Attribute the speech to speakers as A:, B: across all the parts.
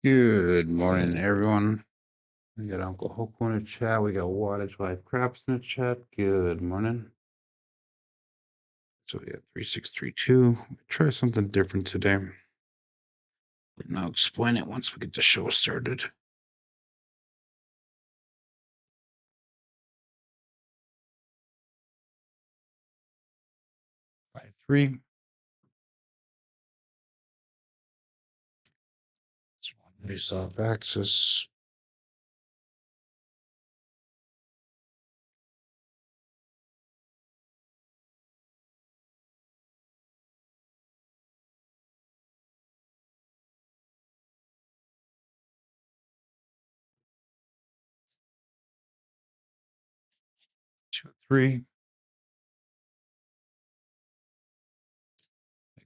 A: Good morning, everyone. We got Uncle Hoko in the chat. We got Wattage Life Craps in the chat. Good morning. So we got 3632. Try something different today. And I'll explain it once we get the show started. 5-3. Race off axis. 2-3.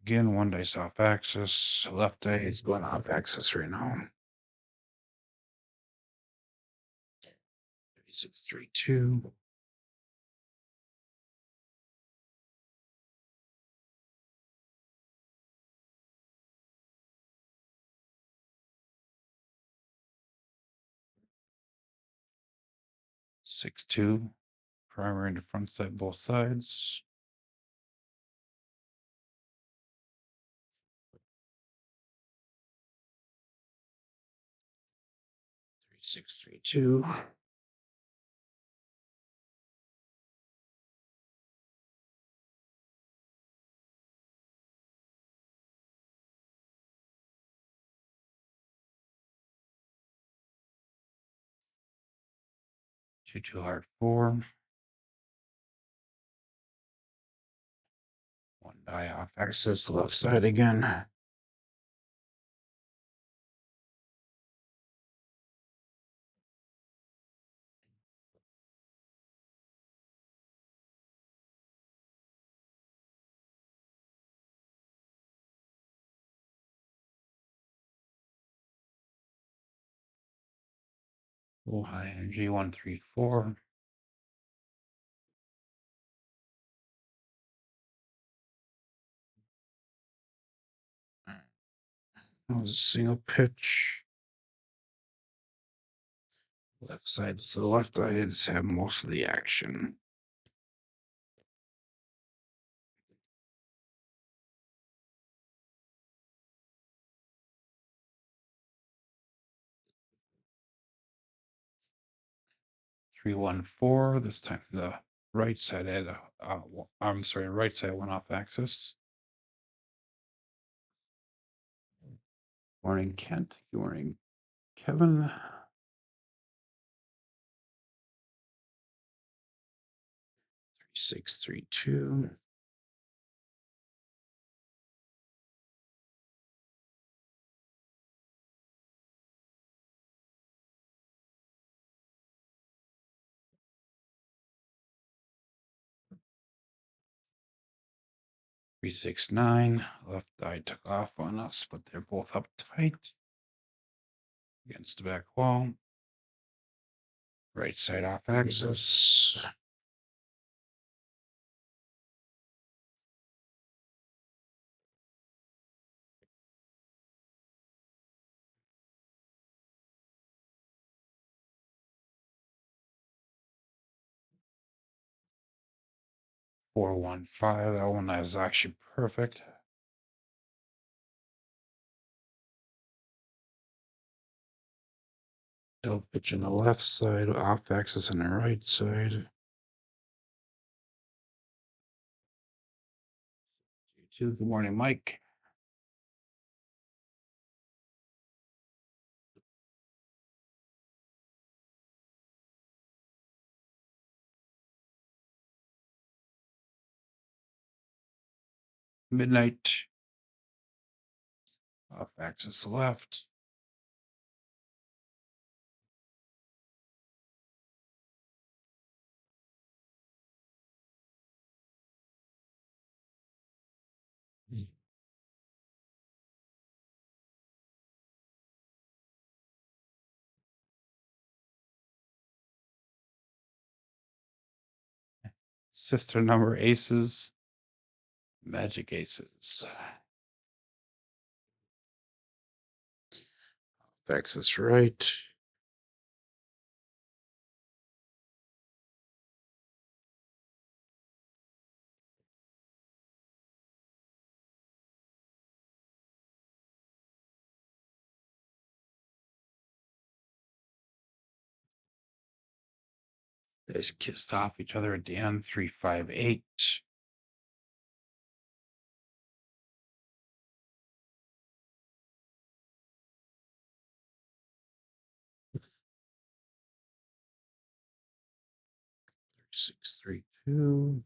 A: Again, one dice off axis. Left eye is going off axis right now. 3632. 6-2. Primary and the front side, both sides. 3632. 2-2 hard 4. One die off axis, left side again. 4 high energy, 1-3-4. That was a single pitch. Left side, so the left eyes have most of the action. Three, 1, 4. This time the right side had right side went off axis. Morning, Kent. Good morning, Kevin. 3632. 369. Left eye took off on us, but they're both up tight against the back wall. Right side off axis. 415. That one is actually perfect. Double pitch on the left side, off axis on the right side. 2. Good morning, Mike. Midnight. Off axis left. Sister number aces. Magic aces. Axis right. They just kissed off each other at the end. 3, 5, 8. Six, 3, 2.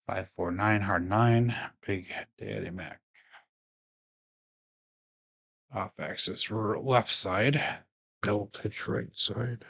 A: Five, 4, 9, hard 9. Big Daddy Mac. Off axis left side. Double pitch right side.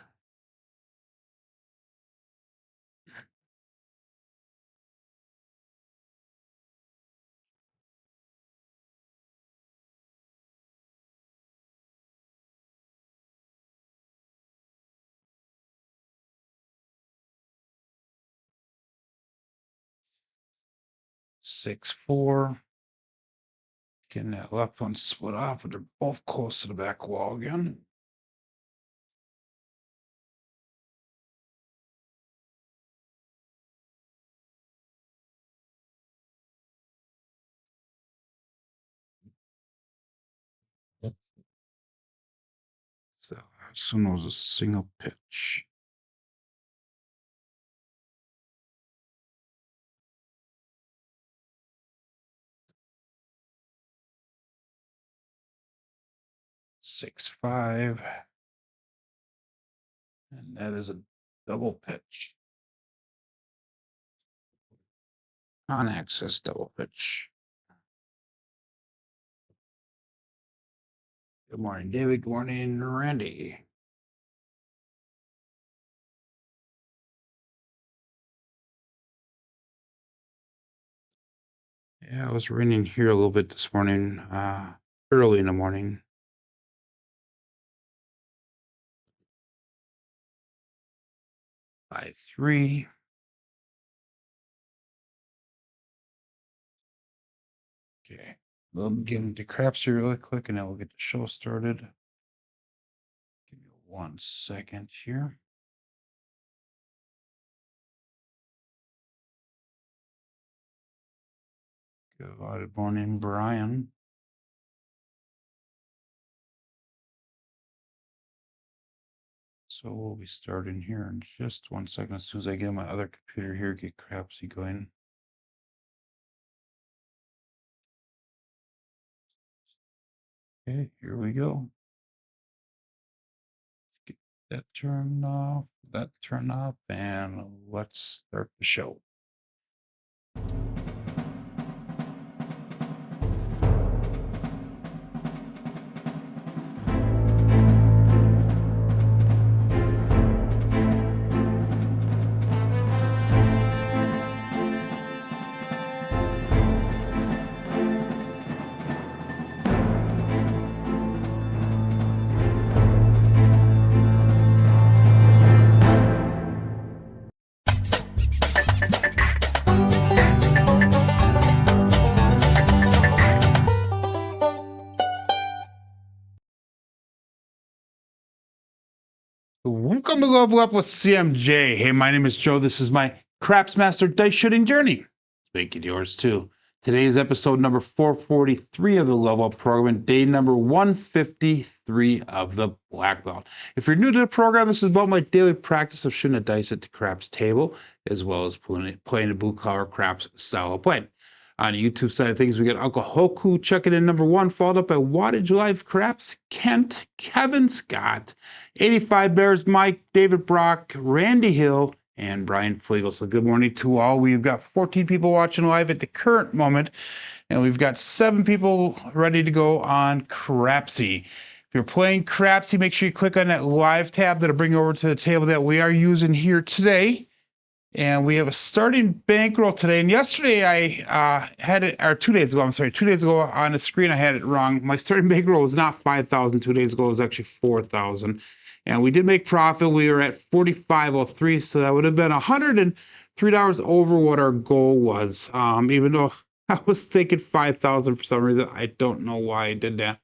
A: Six, 4. Getting that left one split off, but they're both close to the back wall again. So this one was a single pitch. Six, 5. And that is a double pitch. On axis double pitch. Good morning, David. Good morning, Randy. Yeah, it was raining here a little bit this morning, early in the morning. 5, 3. Okay, we'll get into Crapsee really quick and then we'll get the show started. Give me 1 second here. Good morning, Brian. So we'll be starting here in just 1 second. As soon as I get my other computer here, get Crapsee going. Okay, here we go. Get that turned off, and let's start the show. Welcome to Level Up with CMJ. Hey, my name is Joe. This is my Craps Master Dice Shooting Journey. Make it yours too. Today's episode number 443 of the Level Up program, day number 153 of the Black Belt. If you're new to the program, this is about my daily practice of shooting the dice at the craps table, as well as playing the blue collar craps style of play. On the YouTube side of things, we got Uncle Hoku checking in number 1, followed up by Wattage Life Craps, Kent, Kevin Scott, 85 Bears, Mike, David Brock, Randy Hill, and Brian Flegel. So good morning to all. We've got 14 people watching live at the current moment, and we've got 7 people ready to go on Crapsee. If you're playing Crapsee, make sure you click on that live tab that'll bring you over to the table that we are using here today. And we have a starting bankroll today. And yesterday I had it, or 2 days ago, I'm sorry, 2 days ago on the screen I had it wrong. My starting bankroll was not 5,000 2 days ago. It was actually 4,000. And we did make profit. We were at 45.03, so that would have been $103 over what our goal was. Even though I was thinking 5,000 for some reason. I don't know why I did that.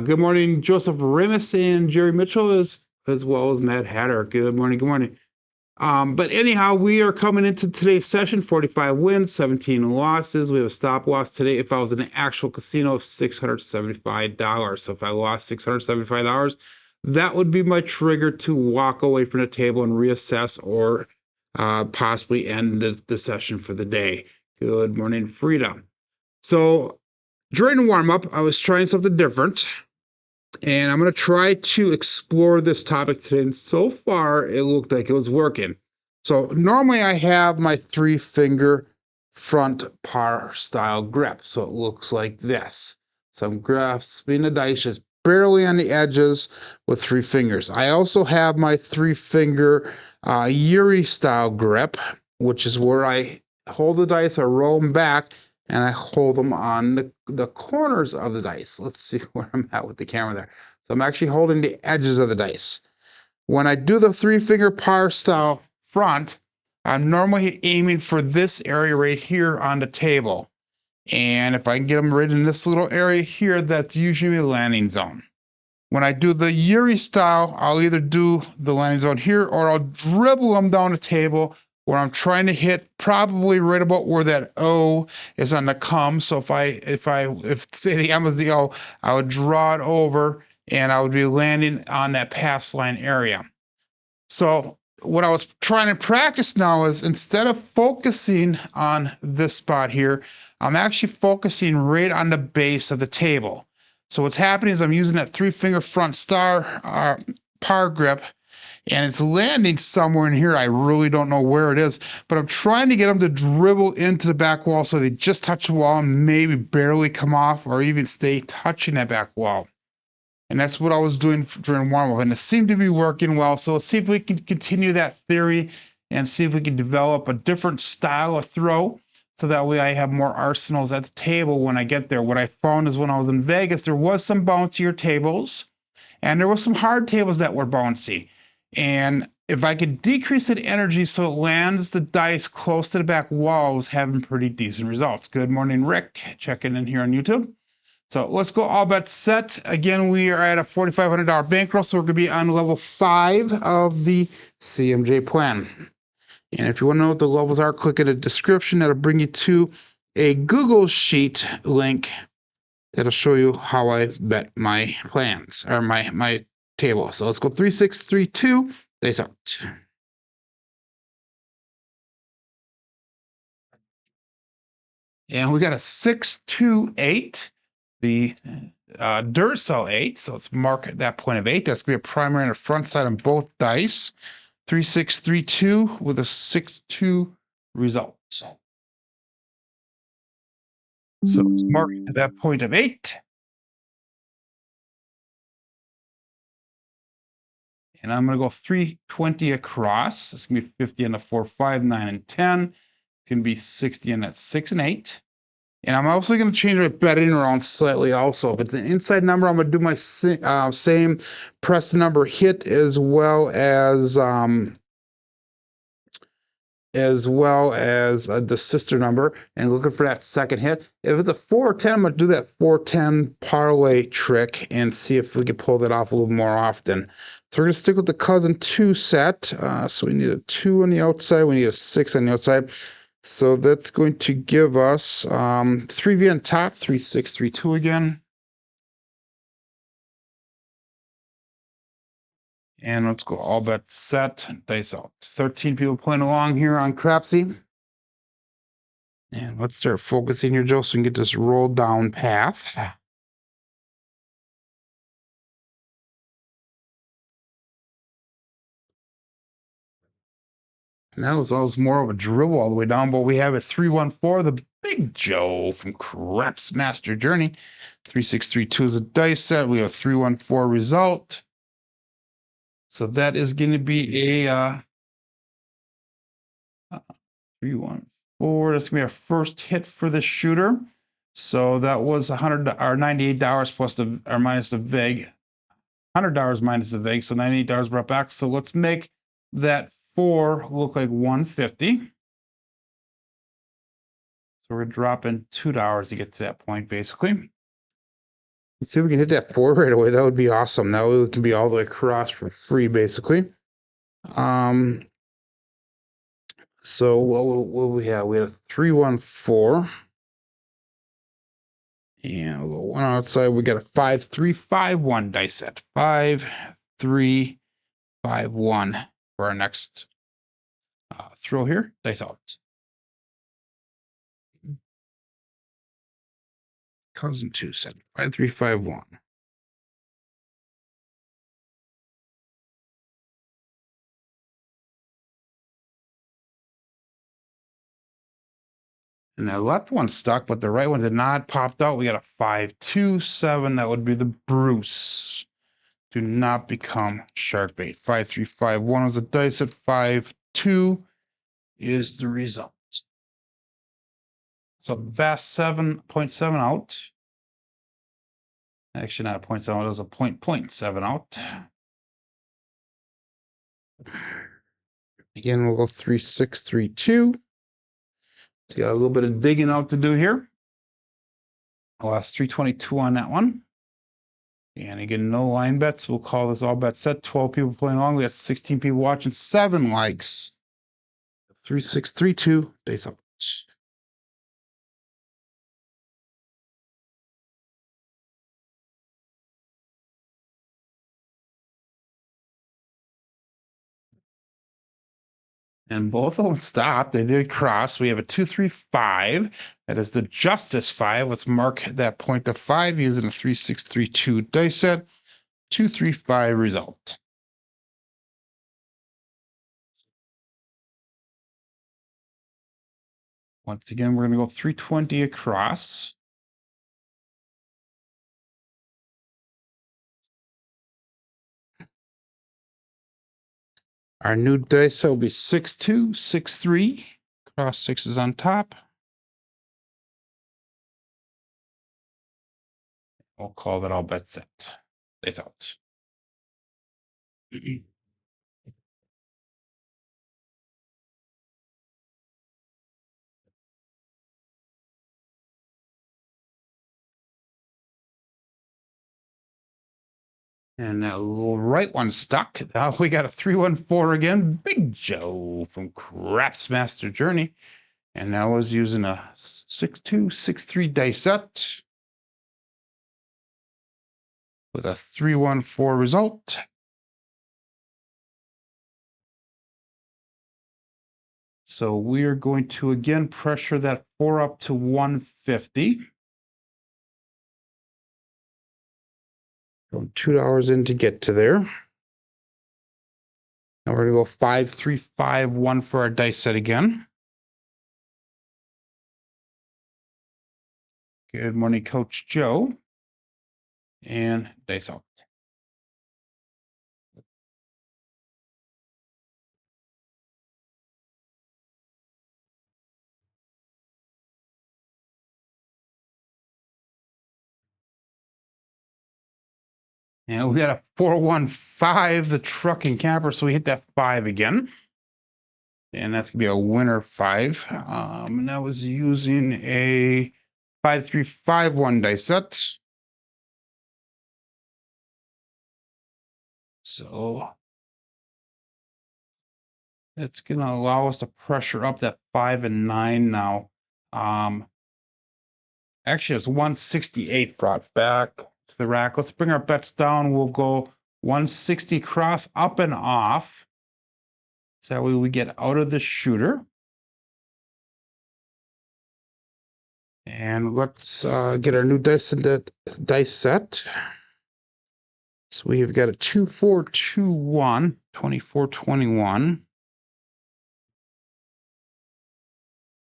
A: Good morning, Joseph Remus and Jerry Mitchell, as well as Matt Hatter. Good morning, good morning. But anyhow, we are coming into today's session, 45 wins, 17 losses. We have a stop loss today. If I was in an actual casino of $675. So if I lost $675, that would be my trigger to walk away from the table and reassess or possibly end the session for the day. Good morning, Frida. So during the warm-up, I was trying something different. And I'm going to try to explore this topic today. And so far, it looked like it was working. So normally I have my 3-finger front par style grip. So it looks like this. So I'm grasping the dice just barely on the edges with 3 fingers. I also have my 3-finger Yuri style grip, which is where I hold the dice, I roll them back, and I hold them on the corners of the dice. Let's see where I'm at with the camera there. So I'm actually holding the edges of the dice. When I do the 3-finger par style front, I'm normally aiming for this area right here on the table. And if I can get them right in this little area here, that's usually a landing zone. When I do the Yuri style, I'll either do the landing zone here or I'll dribble them down the table where I'm trying to hit probably right about where that O is on the come. So if say the M is the O, I would draw it over and I would be landing on that pass line area. So what I was trying to practice now is instead of focusing on this spot here, I'm actually focusing right on the base of the table. So what's happening is I'm using that 3-finger front par grip, and it's landing somewhere in here. I really don't know where it is, but I'm trying to get them to dribble into the back wall so they just touch the wall and maybe barely come off or even stay touching that back wall. And that's what I was doing during warm-up, and it seemed to be working well. So let's see if we can continue that theory and see if we can develop a different style of throw so that way I have more arsenals at the table when I get there. What I found is when I was in Vegas, there was some bouncier tables, and there was some hard tables that were bouncy. And if I could decrease that energy so it lands the dice close to the back wall, I was having pretty decent results. Good morning, Rick. Checking in here on YouTube. So let's go all bets set. Again, we are at a $4,500 bankroll, so we're going to be on level 5 of the CMJ plan. And if you want to know what the levels are, click in the description. That'll bring you to a Google Sheet link that'll show you how I bet my plans, or my table. So let's go 3, 6, 3, 2, dice out. And we got a 6, 2, 8. The Duracell 8, so let's mark that point of 8. That's going to be a primary on the front side on both dice. 3, 6, 3, 2 with a 6, 2 result. So let's mark that point of 8. And I'm going to go 320 across. It's going to be 50 on the 4, 5, 9, and 10. It's going to be 60 on that 6 and 8. And I'm also going to change my betting around slightly also. If it's an inside number, I'm going to do my same press number hit as well as the sister number, and looking for that second hit. If it's a 4 or 10, I'm going to do that 4-10 parlay trick and see if we can pull that off a little more often. So we're going to stick with the cousin 2 set. So we need a 2 on the outside. We need a 6 on the outside. So that's going to give us 3V on top, 3, 6, 3, 2 again. And let's go all bets set, dice out. 13 people playing along here on Crapsee. And let's start focusing here, Joe, so we can get this roll down path. Now it's always more of a dribble all the way down, but we have a 314, the Big Joe from Craps Master Journey. 3632 is a dice set. We have a 314 result. So that is going to be a 314. That's going to be our first hit for the shooter. So that was $100 or $98 plus or minus the VIG. $100 minus the vig, so $98 brought back. So let's make that 4 look like 150. So we're dropping $2 to get to that point, basically. Let's see if we can hit that 4 right away. That would be awesome. That way we can be all the way across for free, basically. So what we have? We had a 314. And a little one outside. We got a 5-3-5-1 dice set. 5-3-5-1 for our next throw here. Dice out. Cousin 2 set. 5-3-5-1. And that left one stuck, but the right one did not. Popped out. We got a 5-2-7. That would be the Bruce. Do not become shark bait. 5-3-5-1 was the dice at 5-2 is the result. So vast 7.7 out. Actually, not a 0.7, it was a 0.7 out. Again, we'll go 3-6-3-2. So got a little bit of digging out to do here. I lost 322 on that one. And again, no line bets. We'll call this all bet set. 12 people playing along. We got 16 people watching, 7 likes. 3-6-3-2, days up. And both of them stopped. They did cross. We have a 2-3-5. That is the Justice 5. Let's mark that point to 5 using a 3-6-3-2 dice set. 2-3-5 result. Once again, we're going to go 320 across. Our new dice will be 6-2, 6-3. Cross 6 is on top. We'll call that all bet set. Dice out. And that little right one stuck. Now we got a 314 again. Big Joe from Craps Master Journey. And now was using a 6-2, 6-3 dice set with a 314 result. So we are going to again pressure that 4 up to 150. Going $2 in to get to there. Now we're going to go 5-3-5-1 for our dice set again. Good morning, Coach Joe. And dice out. And we got a 415, the truck and camper, so we hit that 5 again. And that's gonna be a winner 5. And that was using a 5-3-5-1 dice set. So it's gonna allow us to pressure up that 5 and 9 now. Actually, it's 168 brought back to the rack. Let's bring our bets down. We'll go 160 cross up and off. So that way we get out of the shooter. And let's get our new dice set. So we've got a 2-4-2-1, 24-21.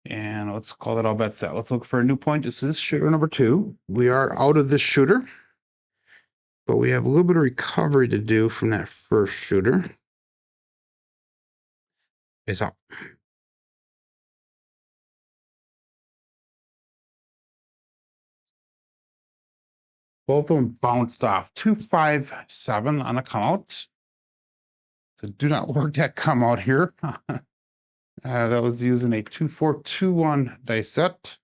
A: And let's call that all bet set. Let's look for a new point. This is shooter number 2. We are out of this shooter, but we have a little bit of recovery to do from that first shooter. It's up. Both of them bounced off 257 on a come out. So do not work that come out here. That was using a 2421 dice set.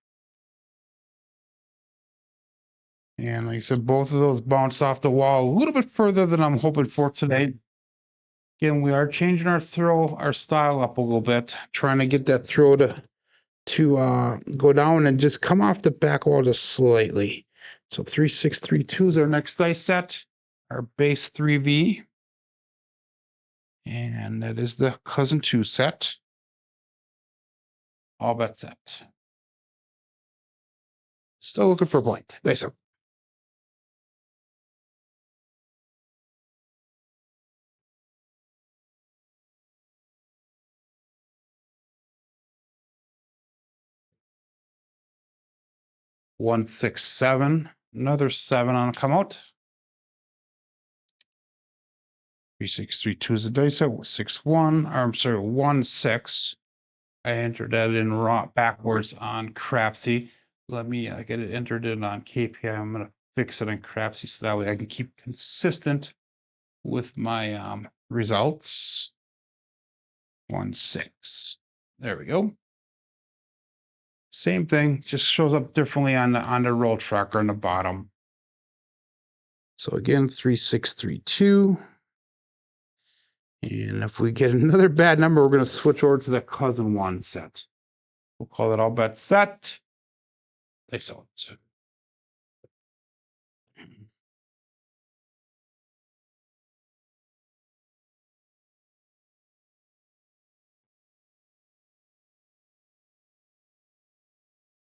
A: And like I said, both of those bounced off the wall a little bit further than I'm hoping for today. Again, we are changing our style up a little bit, trying to get that throw to go down and just come off the back wall just slightly. So 3632 is our next dice set, our base 3V. And that is the cousin 2 set. All bet set. Still looking for a point. Nice. 167, another 7 on a come out. 3632 is a dice set. 61, or I'm sorry, 16. I entered that in backwards on Crapsee. Let me get it entered in on KPI. I'm gonna fix it on Crapsee so that way I can keep consistent with my results. 16. There we go. Same thing, just shows up differently on the roll tracker on the bottom. So again, 3632. And if we get another bad number, we're going to switch over to the cousin 1 set. We'll call it all bet set. They sell it.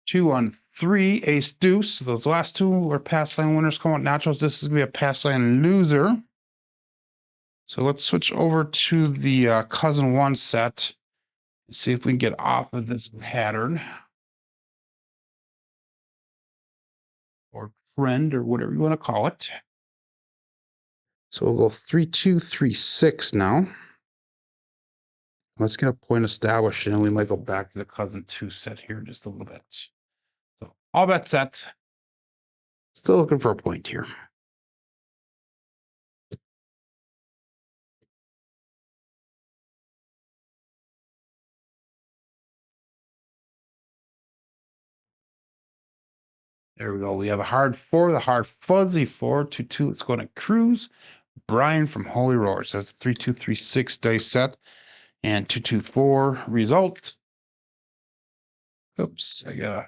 A: Two on 3, ace deuce. Those last two were pass line winners come out nachos. This is going to be a pass line loser. So let's switch over to the cousin 1 set and see if we can get off of this pattern or trend or whatever you want to call it. So we'll go 3236 now. Let's get a point established and we might go back to the cousin 2 set here just a little bit. So all bet set. Still looking for a point here. There we go. We have a hard 4, the hard fuzzy 4, 2-2. It's going to Cruise. Brian from Holy Roars. That's 3236 dice set and 224 result. Oops, I gotta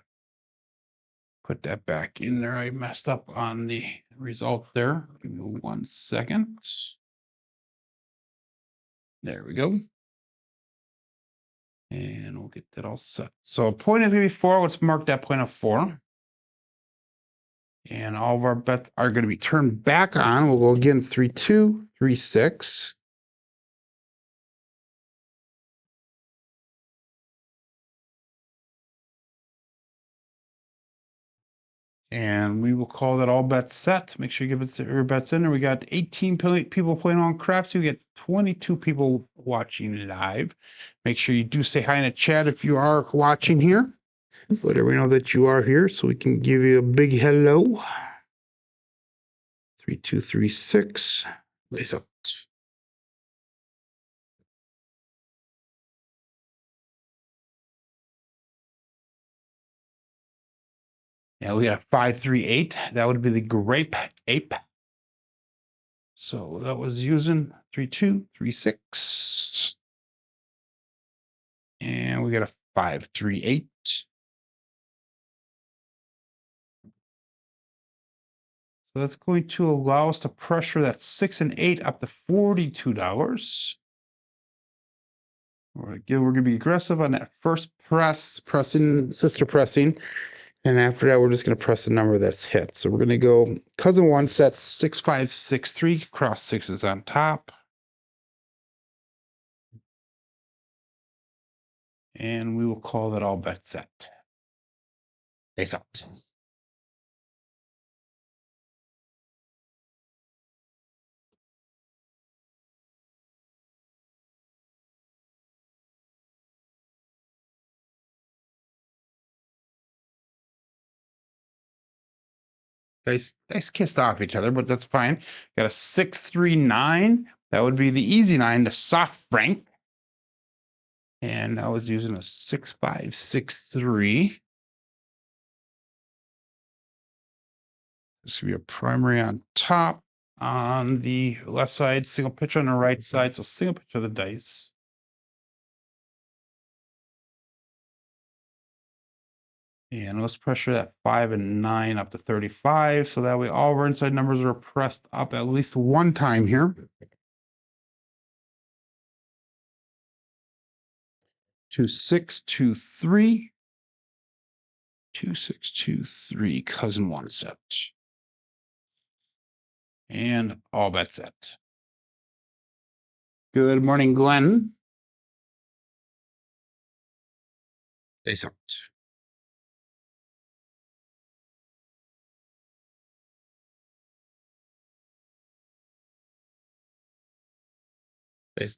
A: put that back in there. I messed up on the result there. Give me 1 second. There we go. And we'll get that all set. So point is going to be 4. Let's mark that point of 4. And all of our bets are going to be turned back on. We'll go again 3-2, 3-6. And we will call that all bets set. Make sure you give it your bets in there. We got 18 people playing on Crapsee. We got 22 people watching live. Make sure you do say hi in the chat if you are watching here. Let everyone know that you are here so we can give you a big hello. 3236. Lace up. Yeah, we got a 538. That would be the grape ape. So that was using 3236. And we got a 538. So that's going to allow us to pressure that 6 and 8 up to $42. Again, we're going to be aggressive on that first sister pressing. And after that, we're just going to press the number that's hit. So we're going to go cousin 1 set 6563, cross 6s on top. And we will call that all bet set. Face out. Dice kissed off each other, but that's fine. Got a 6-3-9. That would be the easy 9, the soft franc. And I was using a 6-5-6-3. This would be a primary on top. On the left side, single pitcher on the right side. So single pitcher of the dice. And let's pressure that 5 and 9 up to 35. So that way all of our inside numbers are pressed up at least one time here. 2-6-2-3. 2-6-2-3, cousin one set. And all bets set. Good morning, Glenn. Face out.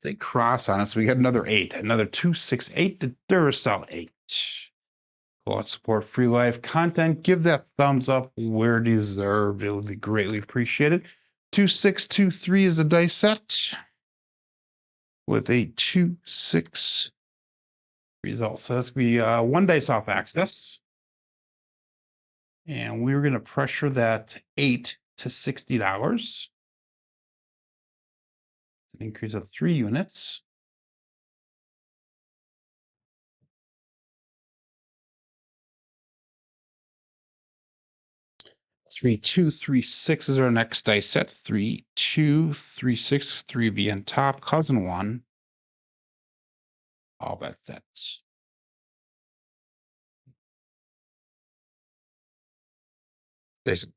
A: They cross on us. We got another 8, another 2-6-8 to Duracell 8. Go out, support free live content. Give that thumbs up where deserved. It would be greatly appreciated. 2-6-2-3 is a dice set with a 2-6 result. So that's going to be one dice off access. And we're going to pressure that 8 to $60. An increase of 3 units. Three, 2, 3, 6 is our next dice set. 3, 2, 3, 6, 3V on top, cousin 1. All bet sets. Dice.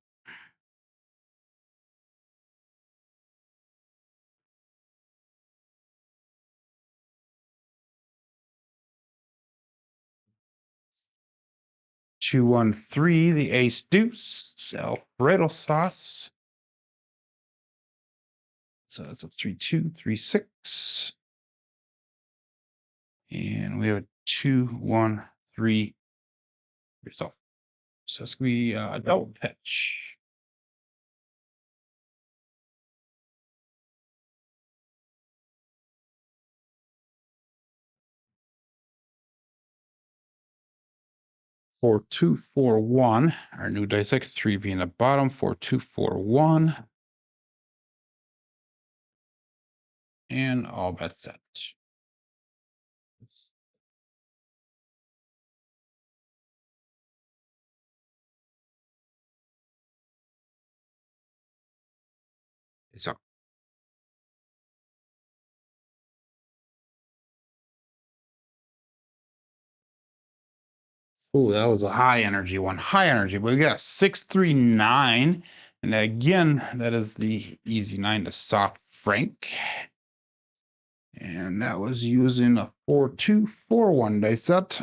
A: Two, 1, 3, the ace deuce, Alfredo sauce. So that's a 3, 2, 3, 6. And we have a 2, 1, 3 result. So it's going to be a double pitch. Four, 2, 4, 1. Our new dice deck, 3V in the bottom, 4, 2, 4, 1. And all bets set. So oh, that was a high energy one. High energy, but we got a 6-3-9. And again, that is the easy 9 to soft franc. And that was using a 4-2-4-1 dice set.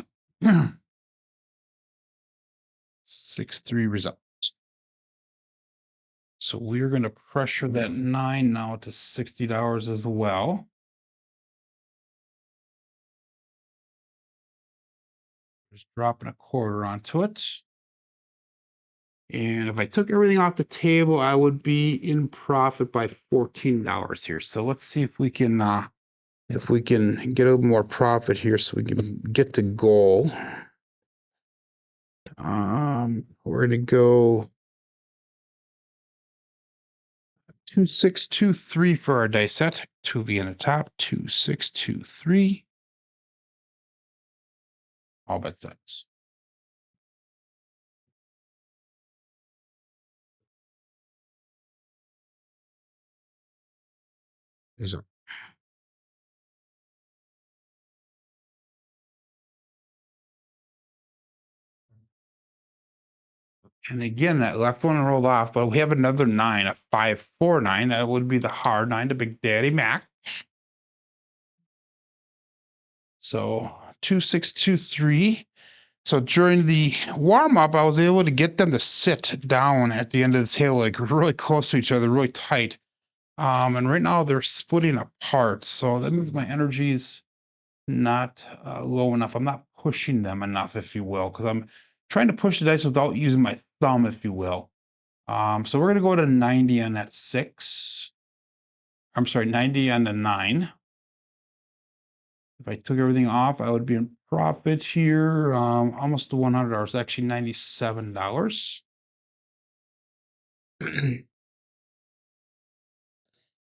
A: 6-3 result. So we're going to pressure that 9 now to $60 as well. Just dropping a quarter onto it. And if I took everything off the table, I would be in profit by $14 here. So let's see if we can get a little more profit here so we can get to goal. We're gonna go 2-6-2-3 for our dice set. 2V on the top, 2-6-2-3. All bet sets. There's a and again, that left one rolled off, but we have another 9, a 5-4-9. That would be the hard 9 to Big Daddy Mac. So 2-6-2-3. So during the warm-up, I was able to get them to sit down at the end of the table, like really close to each other, really tight. And right now they're splitting apart. So that means my energy's not low enough. I'm not pushing them enough, if you will, because I'm trying to push the dice without using my thumb, if you will. So we're gonna go to 90 on that 6. I'm sorry, 90 on the 9. If I took everything off, I would be in profit here, almost to $100, actually $97.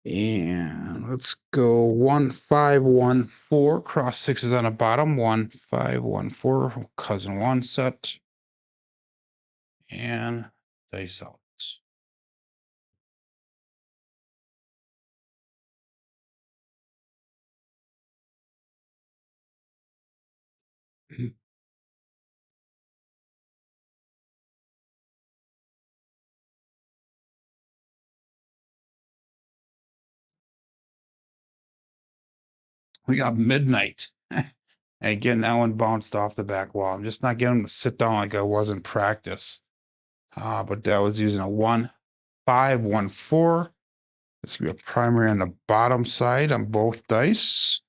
A: And let's go 1514. Cross 6s on the bottom. 1514. Cousin 1 set. And dice out. We got midnight. Again, that one bounced off the back wall. I'm just not getting him to sit down like I was in practice. But that was using a 1514. This will be a primary on the bottom side on both dice.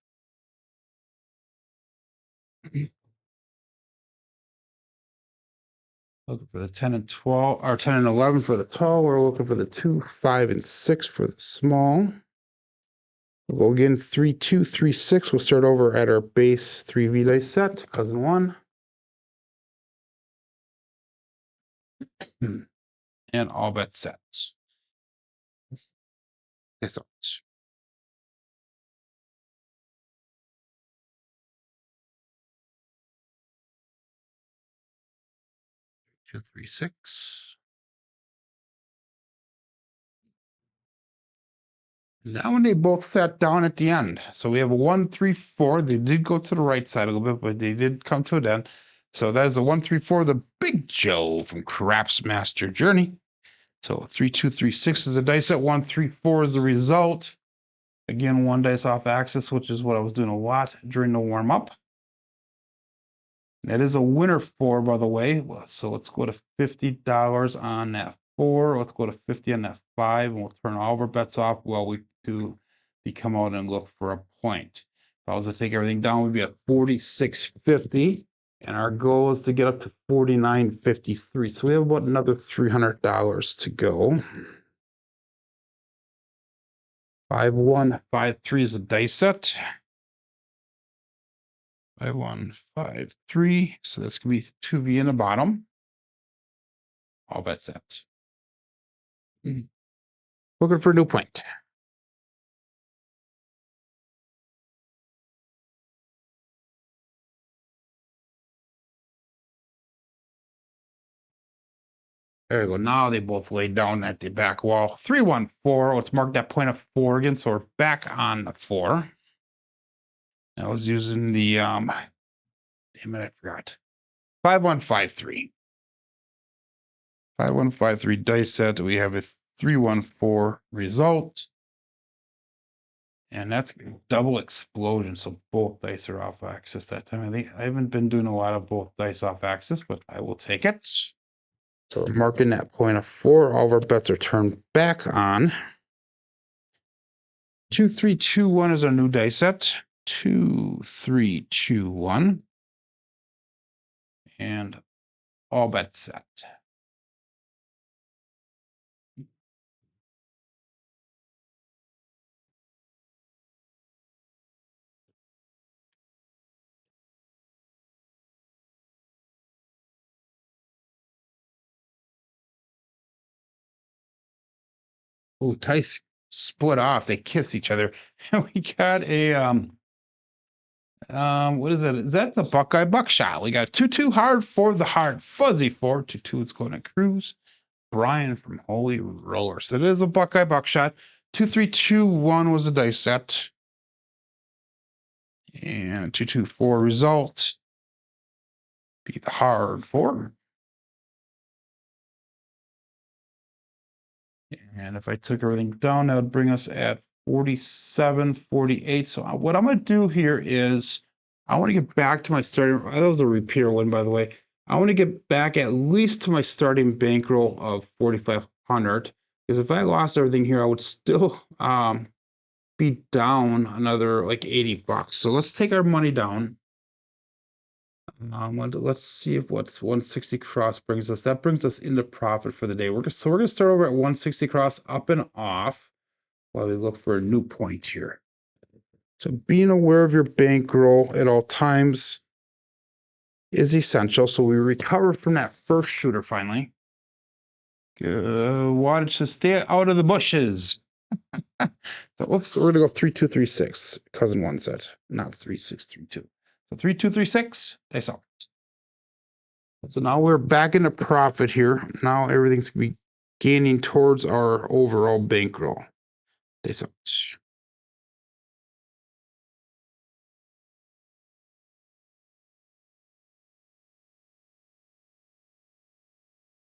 A: Looking for the 10 and 12, or 10 and 11 for the tall. We're looking for the 2, 5, and 6 for the small. We'll go again 3, 2, 3, 6. We'll start over at our base 3V dice set, cousin 1. And all bet sets. Yes, 2, 3, 6. Now when they both sat down at the end. So we have a 1, 3, 4. They did go to the right side a little bit, but they did come to an end. So that is a 1, 3, 4, the Big Joe from Crapsee Master Journey. So 3, 2, 3, 6 is the dice set. 1, 3, 4 is the result. Again, 1 dice off axis, which is what I was doing a lot during the warm-up. That is a winner 4, by the way. So let's go to $50 on that 4. Let's go to 50 on that 5, and we'll turn all of our bets off while we do the come out and look for a point. If I was to take everything down, we'd be at 46.50, and our goal is to get up to 49.53. So we have about another $300 to go. 5153 is a dice set. 5153. So that's gonna be 2V in the bottom. All bet set. Looking for a new point. There we go. Now they both laid down at the back wall. 314. Let's mark that point of 4 again. So we're back on the 4. I was using the damn it, I forgot. 5153. 5153 dice set. We have a 314 result. And that's double explosion. So both dice are off axis that time. I think I haven't been doing a lot of both dice off axis, but I will take it. So we're marking that point of 4. All of our bets are turned back on. 2, 3, 2, 1 is our new dice set. 2, 3, 2, 1. And all bets set. Oh, dice split off. They kiss each other. And we got a what is that? Is that the Buckeye Buckshot? We got 2-2 hard for the hard fuzzy 4. 2-2 is going to Cruise. Brian from Holy Roller. So it is a Buckeye Buckshot. 2, 3, 2, 1 was a dice set. And 2, 2, 4 result. Be the hard 4. And if I took everything down, that would bring us at 47, 48. So what I'm going to do here is I want to get back to my starting. That was a repeater one, by the way. I want to get back at least to my starting bankroll of 4,500. Because if I lost everything here, I would still be down another like $80. So let's take our money down. Let's see if what's 160 cross brings us. That brings us into profit for the day. So we're gonna start over at 160 cross, up and off, while we look for a new point here. So being aware of your bankroll at all times is essential. So we recover from that first shooter finally. Wattage to stay out of the bushes. So, whoops, we're gonna go 3236. Cousin one said, not 3632. So 3236, dice out. So now we're back into profit here. Now everything's gonna be gaining towards our overall bankroll. Dice out.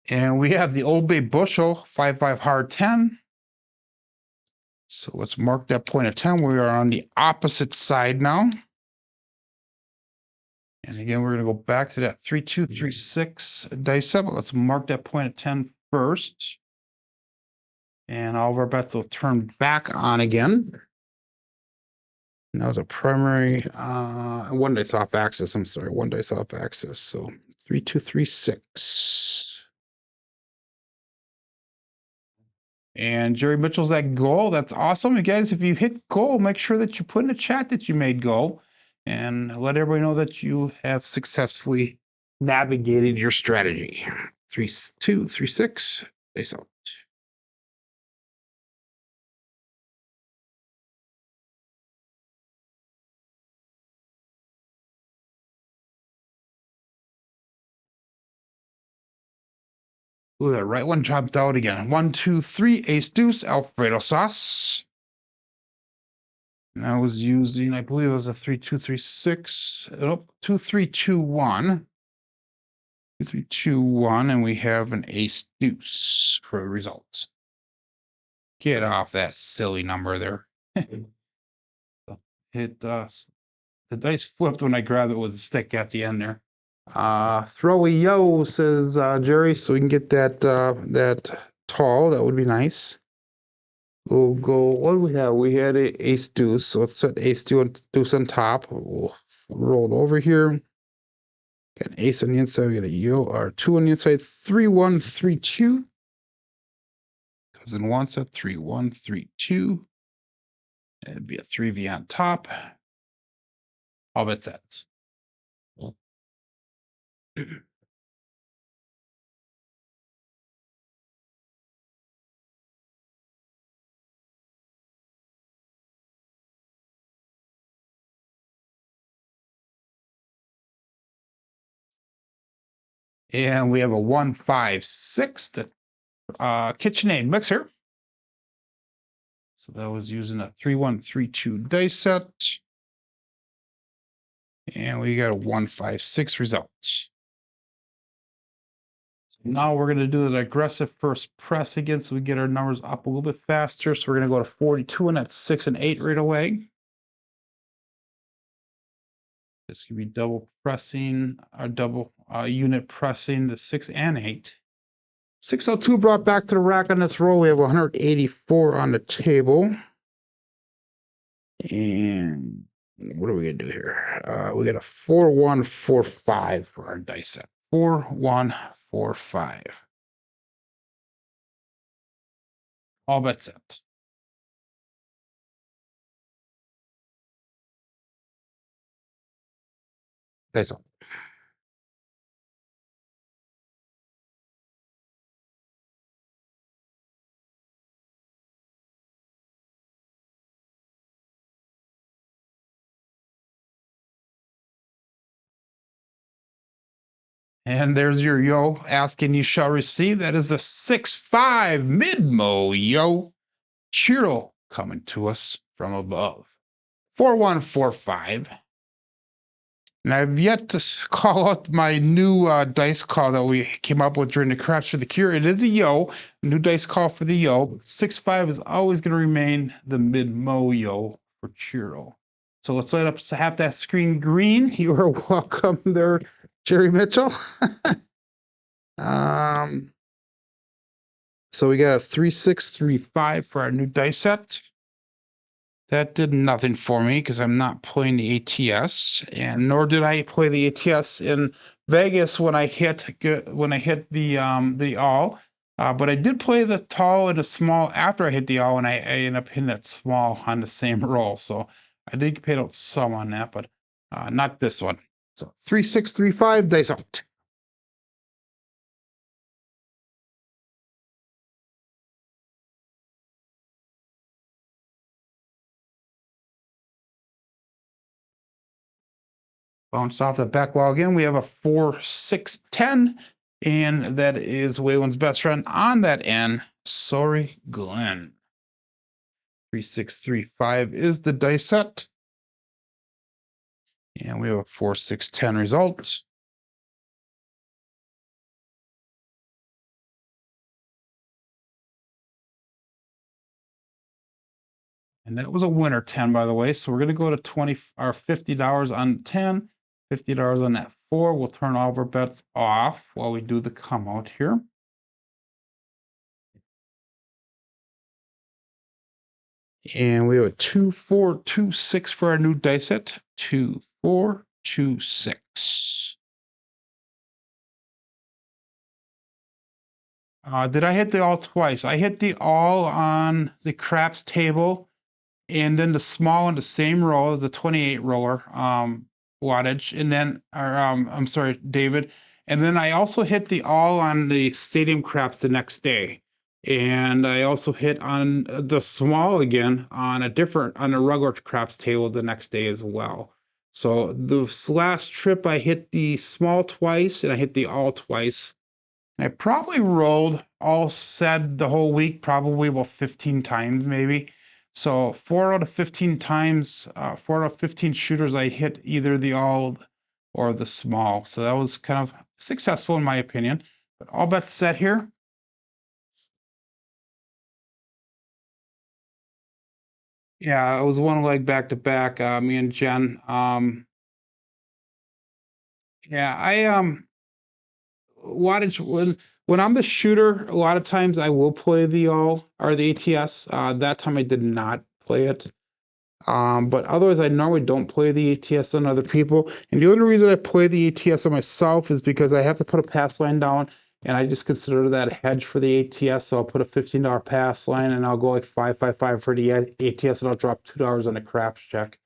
A: And we have the Old Bay Bushel, 5-5 hard 10. So let's mark that point of 10. We are on the opposite side now. And again, we're going to go back to that 3236 dice set. Let's mark that point of 10 first. And all of our bets will turn back on again. And that was a primary, one dice off axis. I'm sorry, one dice off axis. So 3236. And Jerry Mitchell's at goal. That's awesome. You guys, if you hit goal, make sure that you put in the chat that you made goal and let everybody know that you have successfully navigated your strategy. 3236, face out. Ooh, that right one dropped out again. 1, 2, 3, ace deuce, Alfredo sauce. And I was using, I believe it was a 3236. Nope, 2321. 2321, and we have an ace deuce for a result. Get off that silly number there. It the dice flipped when I grabbed it with the stick at the end there. Throw a yo, says Jerry, so we can get that that tall. That would be nice. We'll go. What do we have? We had a ace deuce, so let's set ace deuce on top. We'll roll it over here. Got an ace on the inside. We got a yo or 2 on the inside. 3, 1, 3, 2. Cousin one set 3, 1, 3, 2. It'd be a 3V on top. All bets set. And we have a 1, 5, 6 KitchenAid mixer. So that was using a 3, 1, 3, 2 dice set. And we got a 1, 5, 6 result. So now we're going to do the aggressive first press again so we get our numbers up a little bit faster. So we're going to go to 42, and that's 6 and 8 right away. This could be double pressing, or double unit pressing the 6 and 8. 602 brought back to the rack on this roll. We have 184 on the table. And what are we going to do here? We got a 4, 1, 4, 5 for our dice set. 4, 1, 4, 5. All bets set. Dice up. And there's your yo asking you shall receive. That is the 6-5 mid-mo yo. Chiro coming to us from above. 4, 1, 4, 5. And I've yet to call out my new dice call that we came up with during the Craps for the Cure. It is a yo, new dice call for the yo. 6-5 is always going to remain the mid-mo yo for Chiro. So let's light up half that screen green. You are welcome there, Jerry Mitchell. So we got a 3, 6, 3, 5 for our new dice set. That did nothing for me because I'm not playing the ATS, and nor did I play the ATS in Vegas when I hit the all. But I did play the tall and the small after I hit the all, and I ended up hitting it small on the same roll. So I did get paid out some on that, but not this one. So 3635 dice out. Bounced off the back wall again. We have a 4, 6, 10, and that is Waylon's best friend on that end. Sorry, Glenn. 3, 6, 3, 5 is the dice set. And we have a 4, 6, 10 result. And that was a winner 10, by the way. So we're going to go to 20 or $50 on 10, $50 on that 4. We'll turn all of our bets off while we do the come out here. And we have a 2, 4, 2, 6 for our new dice set. 2, 4, 2, 6. Did I hit the all twice? I hit the all on the craps table, and then the small on the same roll as the 28 roller wattage, and then, I'm sorry, David. And then I also hit the all on the stadium craps the next day. And I also hit on the small again on a regular craps table the next day as well. So this last trip I hit the small twice and I hit the all twice. I probably rolled all said the whole week, probably about 15 times maybe. So 4 out of 15 times, 4 out of 15 shooters, I hit either the all or the small. So that was kind of successful in my opinion. But all bets set here. Yeah, it was one leg back to back, me and Jen. Yeah, I wattage when I'm the shooter, a lot of times I will play the all or the ATS. That time I did not play it. But otherwise I normally don't play the ATS on other people. And the only reason I play the ATS on myself is because I have to put a pass line down, and I just consider that a hedge for the ATS. So I'll put a $15 pass line and I'll go like 555 for the ATS, and I'll drop $2 on the craps check.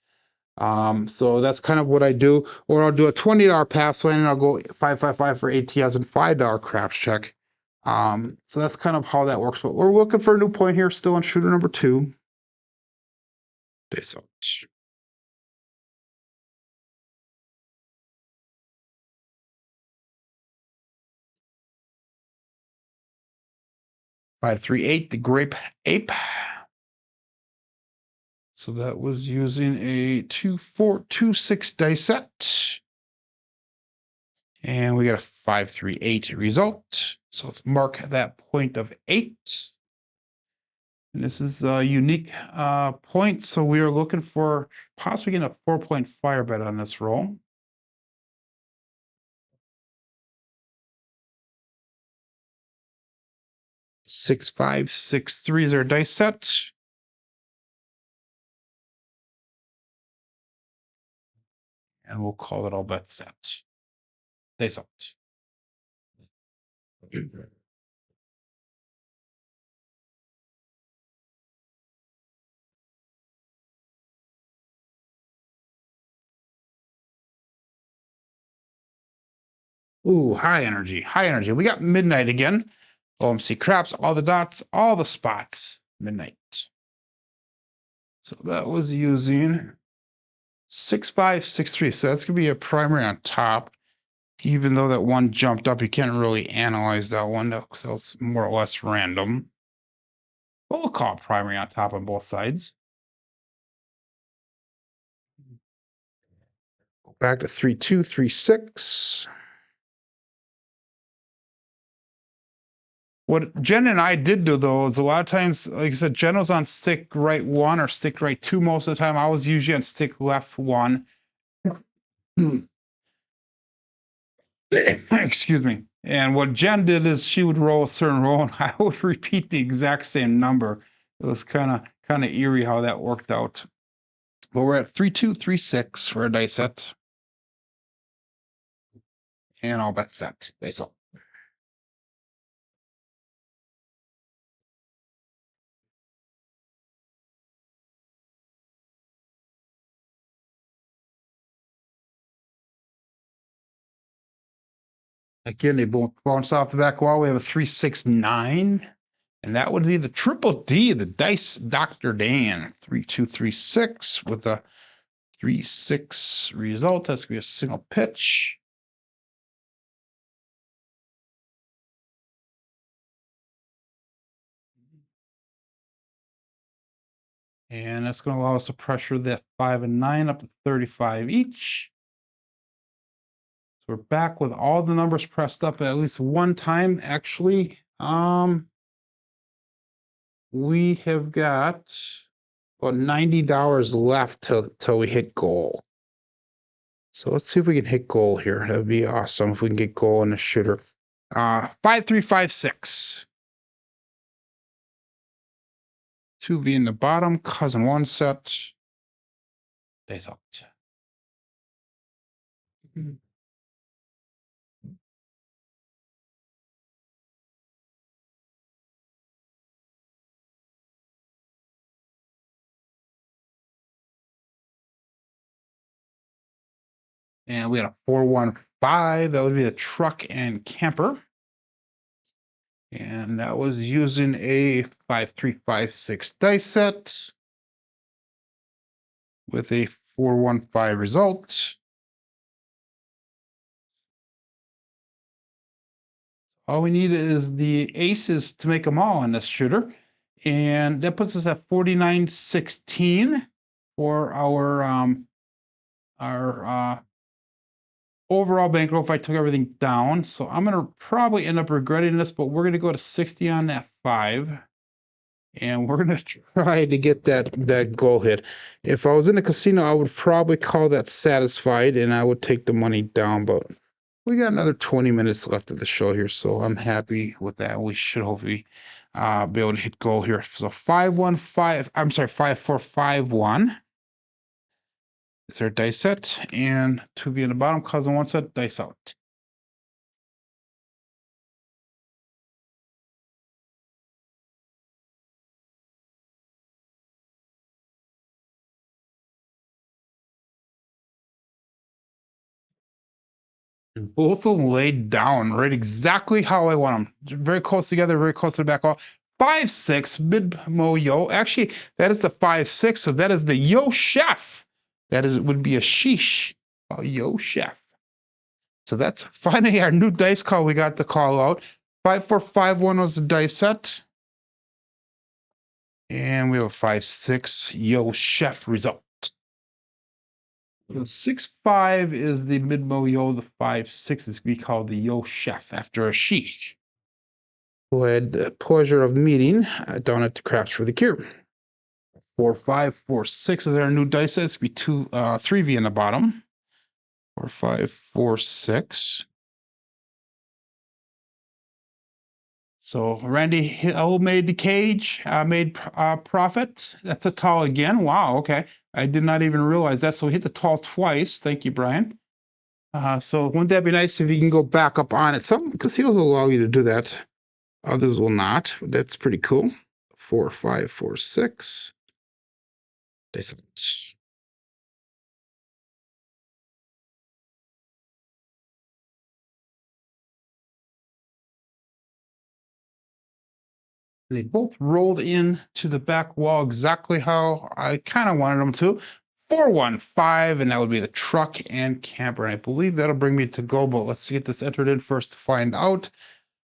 A: So that's kind of what I do. Or I'll do a $20 pass line and I'll go 555 for ATS and $5 craps check. So that's kind of how that works. But we're looking for a new point here, still on shooter number 2. Days out. 538, the grape ape. So that was using a 2, 4, 2, 6 dice set. And we got a 538 result. So let's mark that point of 8. And this is a unique point. So we are looking for possibly getting a 4-point fire bet on this roll. 6, 5, 6, 3 is our dice set. And we'll call it all bet set. Dice out. Ooh, high energy, high energy. We got midnight again. OMC craps, all the dots, all the spots, midnight. So that was using 6, 5, 6, 3. So that's going to be a primary on top. Even though that one jumped up, you can't really analyze that one because that's more or less random. But we'll call it primary on top on both sides. Go back to 3, 2, 3, 6. What Jen and I did do though is a lot of times, like I said, Jen was on stick right 1 or stick right 2 most of the time. I was usually on stick left 1. Excuse me. And what Jen did is she would roll a certain roll, and I would repeat the exact same number. It was kind kind of eerie how that worked out. But we're at 3236 for a dice set. And all bets set. Dice up. Again, they both bounce off the back wall. We have a 369. And that would be the triple D, the Dice Dr. Dan. 3236 with a 3-6 result. That's going to be a single pitch. And that's going to allow us to pressure that 5 and 9 up to 35 each. So we're back with all the numbers pressed up at least one time. Actually, we have got about $90 left till we hit goal. So let's see if we can hit goal here. That would be awesome if we can get goal in the shooter. 5356. 2V in the bottom, cousin one set. Days out. And we had a 415. That would be the truck and camper. And that was using a 5356 dice set with a 415 result. All we need is the aces to make them all in this shooter. And that puts us at 4916 for our overall bankroll if I took everything down. So I'm going to probably end up regretting this, but we're going to go to 60 on that 5. And we're going to try to get that goal hit. If I was in a casino, I would probably call that satisfied and I would take the money down. But we got another 20 minutes left of the show here, so I'm happy with that. We should hopefully be able to hit goal here. So 515, I'm sorry, 5451. Is our dice set, and 2V in the bottom, cousin one set, dice out. And both of them laid down right exactly how I want them. Very close together, very close to the back wall. 5-6 mid mo yo. Actually, that is the 5-6, so that is the yo chef. That would be a sheesh, a yo chef. So that's finally our new dice call we got to call out. 5451 was the dice set. And we have a 5-6 yo chef result. The 6-5 is the mid-mo yo. The 5-6 is we call the yo chef after a sheesh. Who had the pleasure of meeting down at the Crapsee for the Cure. 4-5-4-6 is our new dice set. It's be 3V in the bottom. 4-5-4-6. So Randy made the cage, made profit. That's a tall again. Wow, okay. I did not even realize that. So we hit the tall twice. Thank you, Brian. So wouldn't that be nice if you can go back up on it? Some casinos will allow you to do that. Others will not. That's pretty cool. 4-5-4-6. They both rolled in to the back wall exactly how I kind of wanted them to. 4-1-5, and that would be the truck and camper. And I believe that'll bring me to go, but let's get this entered in first to find out.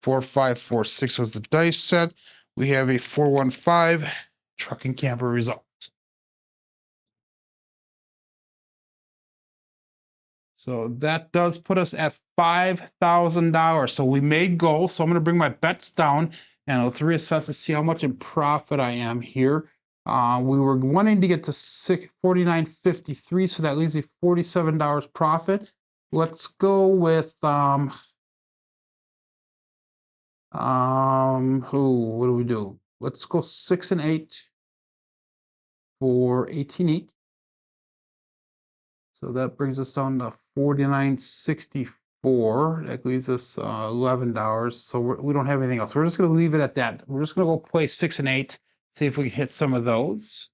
A: 4-5-4-6 was the dice set. We have a 4-1-5 truck and camper result. So that does put us at $5,000. So we made goal. So I'm going to bring my bets down and let's reassess and see how much in profit I am here. We were wanting to get to $49.53, so that leaves me $47 profit. Let's go with what do we do? Let's go 6 and 8. for 18 each. So that brings us down to $49.64. That leaves us $11. So we don't have anything else. We're just going to leave it at that. We're just going to go play 6 and 8, see if we can hit some of those.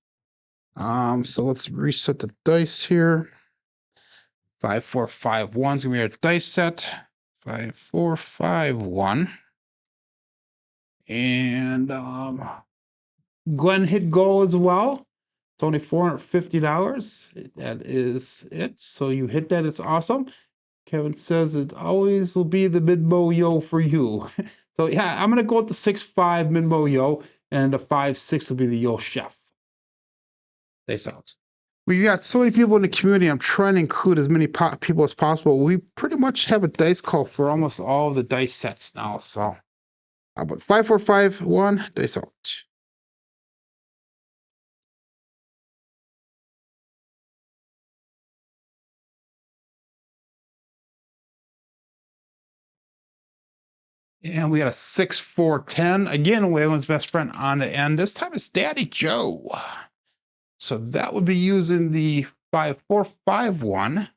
A: So let's reset the dice here. 5, 4, 5, 1 is going to be our dice set. 5, 4, 5, 1. And Glenn hit goal as well. It's only $450. That is it. So you hit that. It's awesome. Kevin says it always will be the mid-mo yo for you. So yeah, I'm gonna go with the 6-5 mid-mo yo, and the 5-6 will be the yo chef. They sound. We got so many people in the community. I'm trying to include as many people as possible. We pretty much have a dice call for almost all of the dice sets now. So how about 5, 4, 5, 1 dice out. And we got a 6, 4, 10. Again, Waylon's best friend on the end. This time it's Daddy Joe. So that would be using the 5, 4, 5, 1.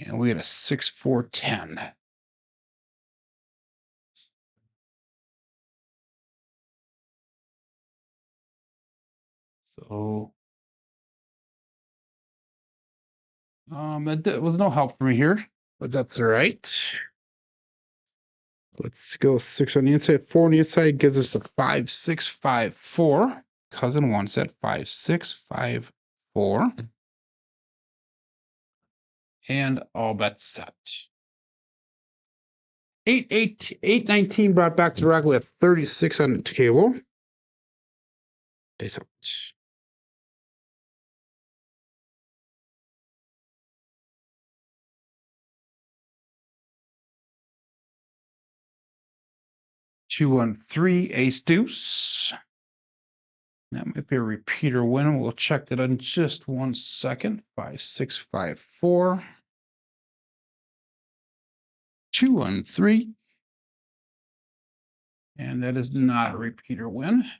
A: And we got a 6, 4, 10. So that was no help for me here, but that's all right. Let's go 6 on the inside, 4 on the inside gives us a 5, 6, 5, 4. Cousin one set 5, 6, 5, 4. And all bets set. 8, 8, 8, 19 brought back to the rack. We have 36 on the table. Face out. 2, 1, 3, ace deuce. That might be a repeater win. We'll check that in just 1 second. 5, 6, 5, 4. 2, 1, 3. And that is not a repeater win. I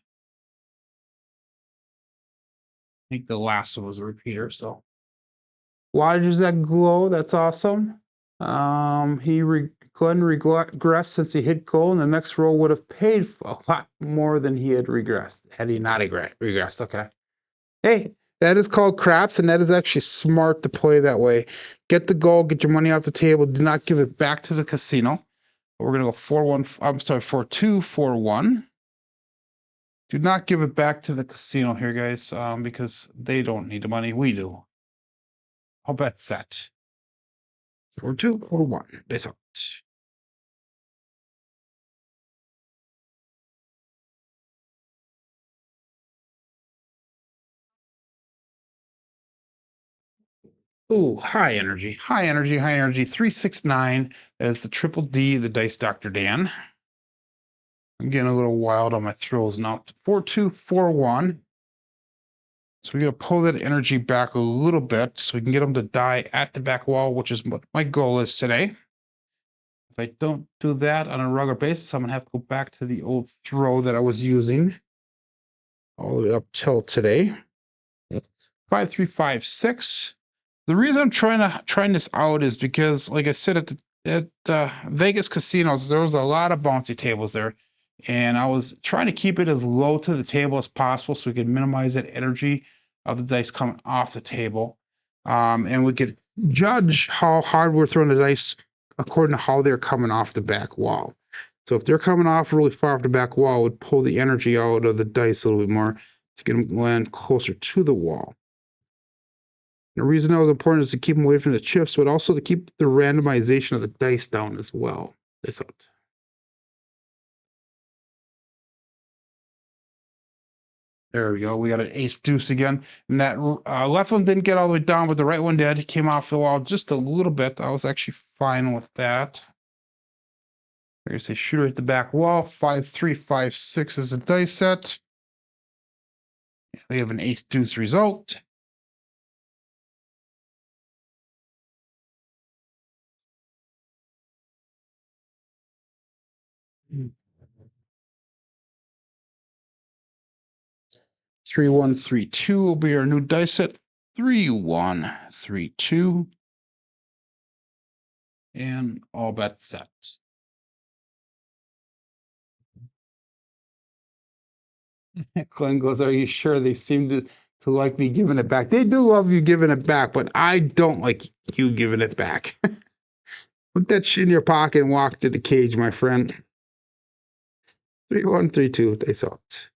A: think the last one was a repeater, so. Why does that glow? That's awesome. Glenn regressed since he hit goal, and the next roll would have paid a lot more than he had regressed had he not regressed. Okay. Hey, that is called craps, and that is actually smart to play that way. Get the goal, get your money off the table. Do not give it back to the casino. We're gonna go 4-1. I'm sorry, 4-2, 4-1. Do not give it back to the casino here, guys, because they don't need the money. We do. I'll bet set. 4-2, 4-1. That's out. Ooh, high energy, high energy, high energy. 369. That is the triple D, the Dice Dr. Dan. I'm getting a little wild on my throws now. 4-2, 4-1. So we got to pull that energy back a little bit so we can get them to die at the back wall, which is what my goal is today. If I don't do that on a regular basis, I'm going to have to go back to the old throw that I was using all the way up till today. 5, 3, 5, 6. The reason I'm trying this out is because, like I said, at Vegas casinos, there was a lot of bouncy tables there, and I was trying to keep it as low to the table as possible so we could minimize that energy of the dice coming off the table, and we could judge how hard we're throwing the dice according to how they're coming off the back wall. So if they're coming off really far off the back wall, it would pull the energy out of the dice a little bit more to get them land closer to the wall. The reason that was important is to keep them away from the chips, but also to keep the randomization of the dice down as well. Dice out. There we go. We got an ace deuce again. And that left one didn't get all the way down, but the right one did. It came off the wall just a little bit. I was actually fine with that. We're going to say shooter at the back wall. 5, 3, 5, 6 is a dice set. We have an ace deuce result. 3132 will be our new dice set. 3132. And all bets set. Glenn goes, are you sure? They seem to like me giving it back. They do love you giving it back, but I don't like you giving it back. Put that shit in your pocket and walk to the cage, my friend. 3132, they thought.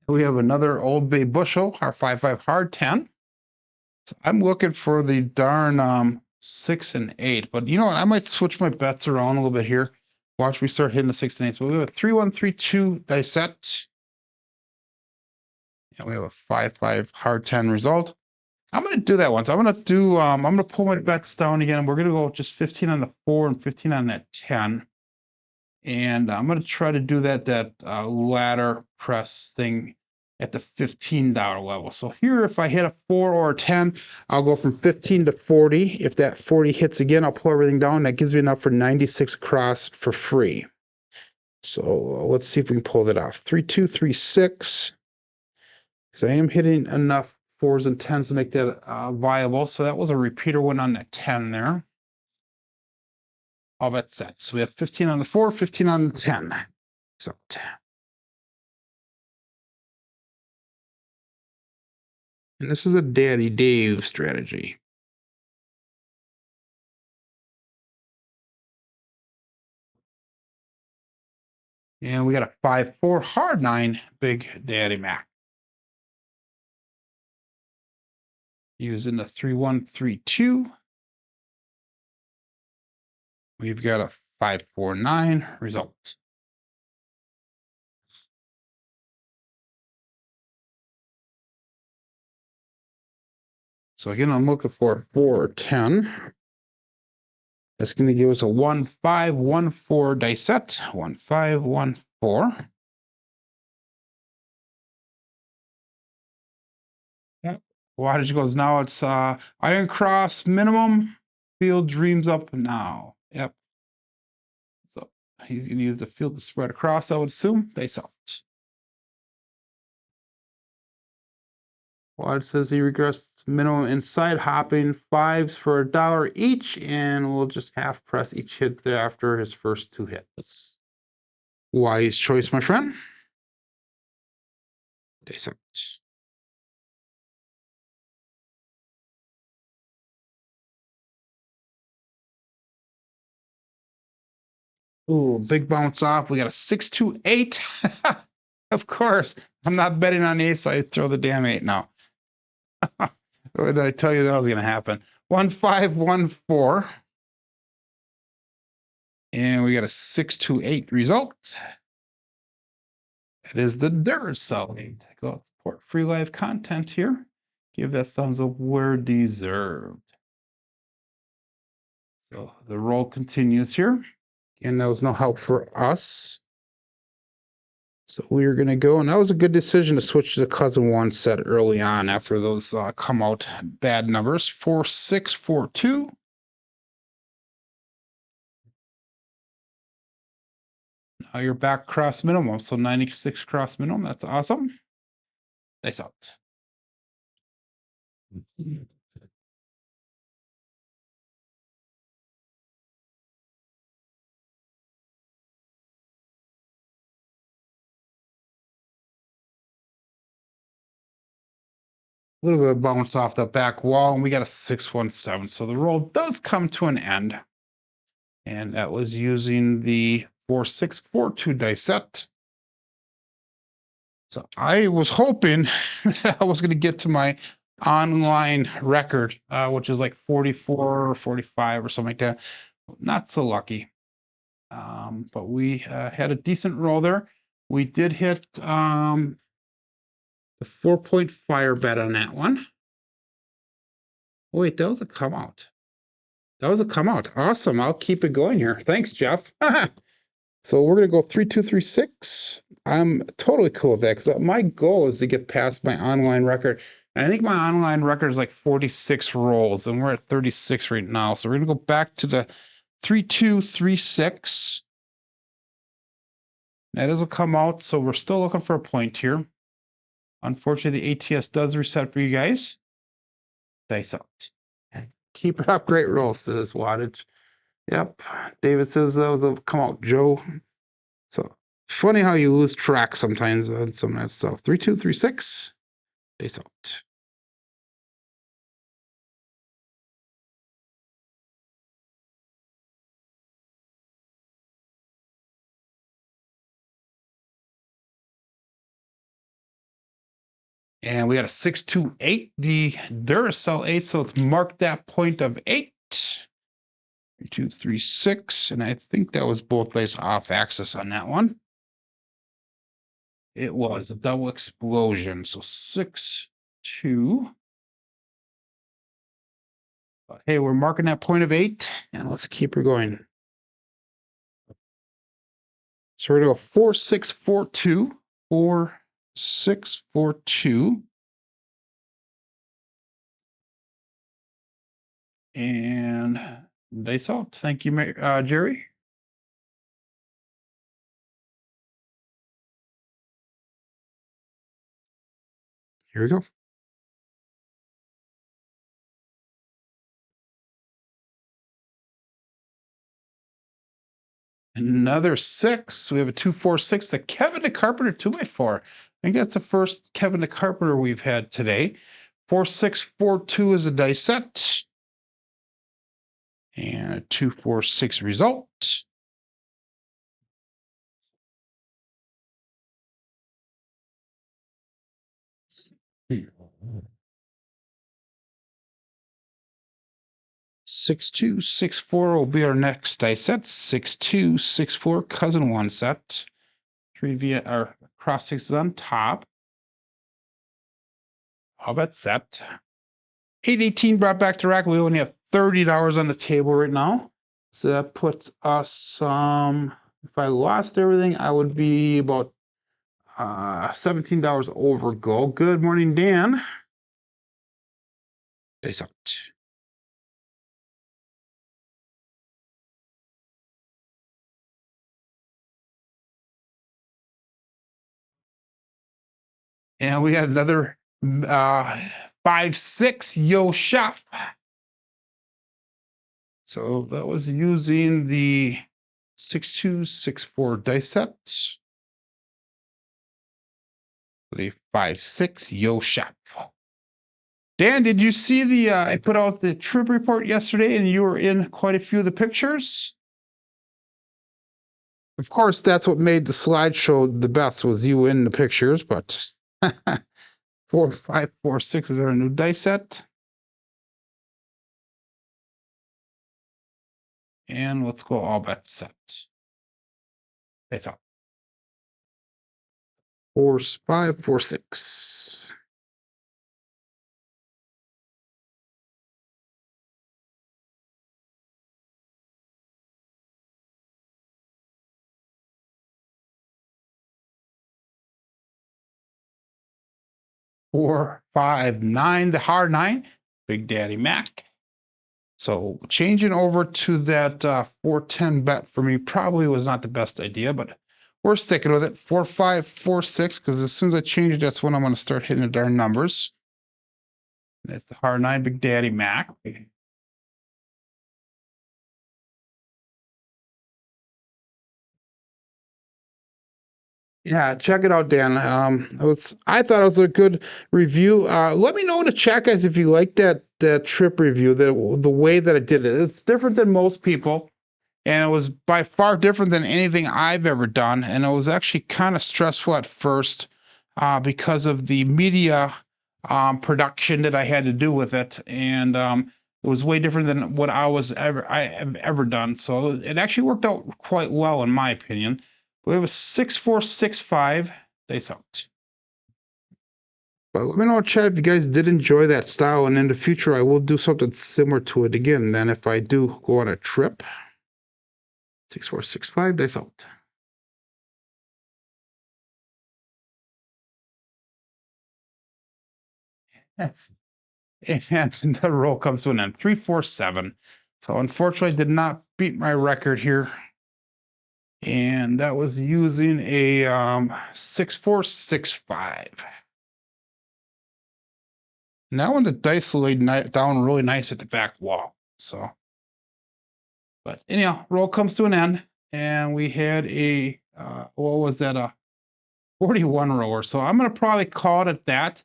A: We have another Old Bay bushel, our 5-5 hard 10. So I'm looking for the darn 6 and 8, but you know what? I might switch my bets around a little bit here. Watch me start hitting the 6 and 8. So we have a 3132 dice set. And we have a 5-5 hard 10 result. I'm going to do that once. I'm going to do, I'm going to pull my bets down again. And we're going to go just 15 on the 4 and 15 on that 10. And I'm going to try to do that ladder press thing at the $15 level. So here, if I hit a 4 or a 10, I'll go from 15 to 40. If that 40 hits again, I'll pull everything down. That gives me enough for 96 across for free. So let's see if we can pull that off. 3236. Because I am hitting enough 4s and 10s to make that viable. So that was a repeater one on that 10 there. All bets set. So we have 15 on the 4, 15 on the 10. So and this is a Daddy Dave strategy. And we got a 5-4 hard 9 Big Daddy Mac. Using the 3132. We've got a 549 result. So again, I'm looking for a 4 or 10. That's going to give us a 1514 dice set. 1514. Yep. Wattage goes now. It's Iron Cross minimum. Field dreams up now. Yep. So he's going to use the field to spread across, I would assume. Dice out. Wattage says he regrets minimum inside hopping 5s for $1 each, and we'll just half press each hit thereafter his first 2 hits. Wise choice, my friend. Dice out. Ooh, big bounce off. We got a 628. Of course, I'm not betting on 8, so I throw the damn 8 now. What did I tell you that was going to happen? 1514. And we got a 628 result. That is the Duracell. Go out, support free live content here. Give that thumbs up where deserved. So the roll continues here. And that was no help for us. So we are going to go, and that was a good decision to switch to the cousin 1 set early on after those come out bad numbers. 4642. Now you're back cross minimum, so 96 cross minimum. That's awesome. Nice out. A little bit of bounce off the back wall, and we got a 617. So the roll does come to an end. And that was using the 4642 dice set. So I was hoping that I was going to get to my online record, which is like 44 or 45 or something like that. Not so lucky. But we had a decent roll there. We did hit the 4-point fire bet on that one. Oh, wait, that was a come out. That was a come out. Awesome. I'll keep it going here. Thanks, Jeff. So we're going to go 3236. I'm totally cool with that because my goal is to get past my online record. And I think my online record is like 46 rolls, and we're at 36 right now. So we're going to go back to the 3236. That doesn't come out, so we're still looking for a point here. Unfortunately, the ATS does reset for you guys. Dice out. Keep it up. Great rolls to this wattage. Yep. David says that was a come out, Joe. So funny how you lose track sometimes on some of that stuff. 3236. Dice out. And we got a 628, the Duracell 8, so let's mark that point of 8. 3236, and I think that was both dice off axis on that one. It was a double explosion, so 6, 2. But hey, we're marking that point of 8, and let's keep her going. So we're going to go 4, 6, 4, 2, 4, 6, 4, 2. And dice out. Thank you, Jerry. Here we go. Another 6. We have a 246. The Kevin the Carpenter 2x4. I think that's the first Kevin the Carpenter we've had today. 4642 is a dice set. And a 246 result. Hmm. 6264 will be our next dice set. 6264 cousin 1 set. 3 via our cross 6 on top. All bet set. 818 brought back to rack. We only have $30 on the table right now. So that puts us if I lost everything, I would be about $17 over goal. Good morning, Dan. Dice out. And we got another 5-6 Yo Chef. So that was using the 6264 dice set. The 5-6 Yo Chef. Dan, did you see the I put out the trip report yesterday and you were in quite a few of the pictures? Of course, that's what made the slideshow the best, was you in the pictures, but 4546 is our new dice set. And let's go all bet set. That's all. 4546. Four, 5, 9, the hard 9, Big Daddy Mac. So changing over to that 410 bet for me probably was not the best idea, but we're sticking with it. 4546, because as soon as I change it, that's when I'm going to start hitting the darn numbers. That's the hard 9, Big Daddy Mac. Yeah, check it out, Dan. I thought it was a good review. Let me know in the chat, guys, if you like that trip review, the way that I did it. It's different than most people, and it was by far different than anything I've ever done. And it was actually kind of stressful at first because of the media production that I had to do with it, and it was way different than what I have ever done. So it actually worked out quite well, in my opinion. We have a 6465 dice out. But let me know in chat if you guys did enjoy that style, and in the future I will do something similar to it again. Then if I do go on a trip, 6465 dice out. And the roll comes to an end. 347. So unfortunately, I did not beat my record here. And that was using a 6465. Now when the dice laid down really nice at the back wall. So, but anyhow, roll comes to an end, and we had a what was that, a 41 rower. So I'm gonna probably call it at that.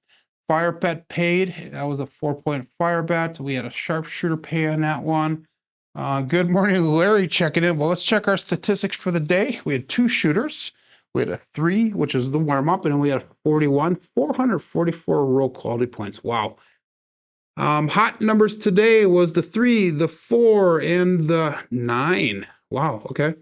A: Fire bet paid. That was a 4-point fire bet. We had a sharpshooter pay on that one. Good morning, Larry, checking in. Well, let's check our statistics for the day. We had 2 shooters. We had a 3, which is the warm up, and then we had a 41, 444 roll quality points. Wow. Hot numbers today was the 3, the 4, and the 9. Wow. Okay.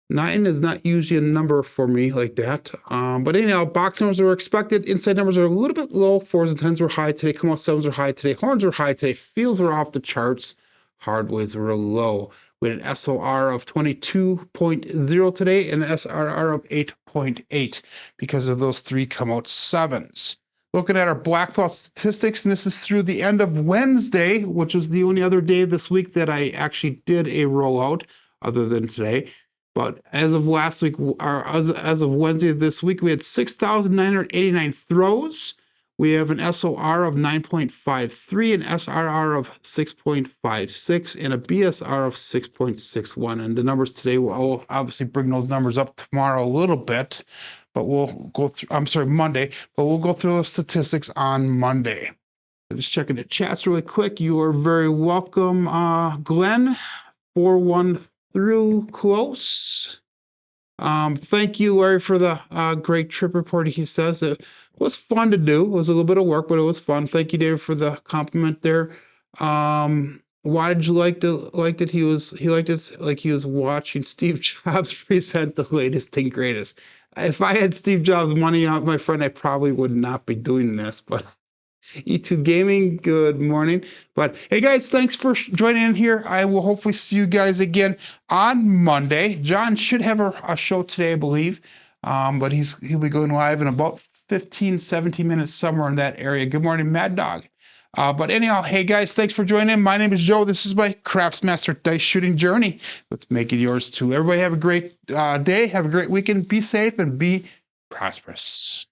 A: 9 is not usually a number for me like that. But anyhow, box numbers were expected. Inside numbers are a little bit low. 4s and 10s were high today. Come out 7s were high today. Horns were high today. Fields were off the charts. Hardways were low. We had an SOR of 22.0 today and an SRR of 8.8 because of those 3 come out 7s. Looking at our black belt statistics, and this is through the end of Wednesday, which was the only other day this week that I actually did a rollout other than today. But as of last week, or as of Wednesday this week, we had 6,989 throws. We have an SOR of 9.53, an SRR of 6.56, and a BSR of 6.61. And the numbers today will obviously bring those numbers up tomorrow a little bit, but we'll go through, I'm sorry, Monday, but we'll go through the statistics on Monday. Just checking the chats really quick. You are very welcome, Glenn, 4-1 through close. Thank you, Larry, for the great trip report. He says it was fun to do. It was a little bit of work, but it was fun. Thank you, David, for the compliment there. Why did you like it? He liked it like he was watching Steve Jobs present the latest and greatest. If I had Steve Jobs' money out, my friend, I probably would not be doing this, but E2 Gaming, good morning. But hey guys, thanks for joining in here. I will hopefully see you guys again on Monday. John should have a show today, I believe. But he'll be going live in about 15, 17 minutes, somewhere in that area. Good morning, Mad Dog. But anyhow, hey guys, thanks for joining in. My name is Joe. This is my Craftsmaster Dice Shooting Journey. Let's make it yours too. Everybody have a great day. Have a great weekend. Be safe and be prosperous.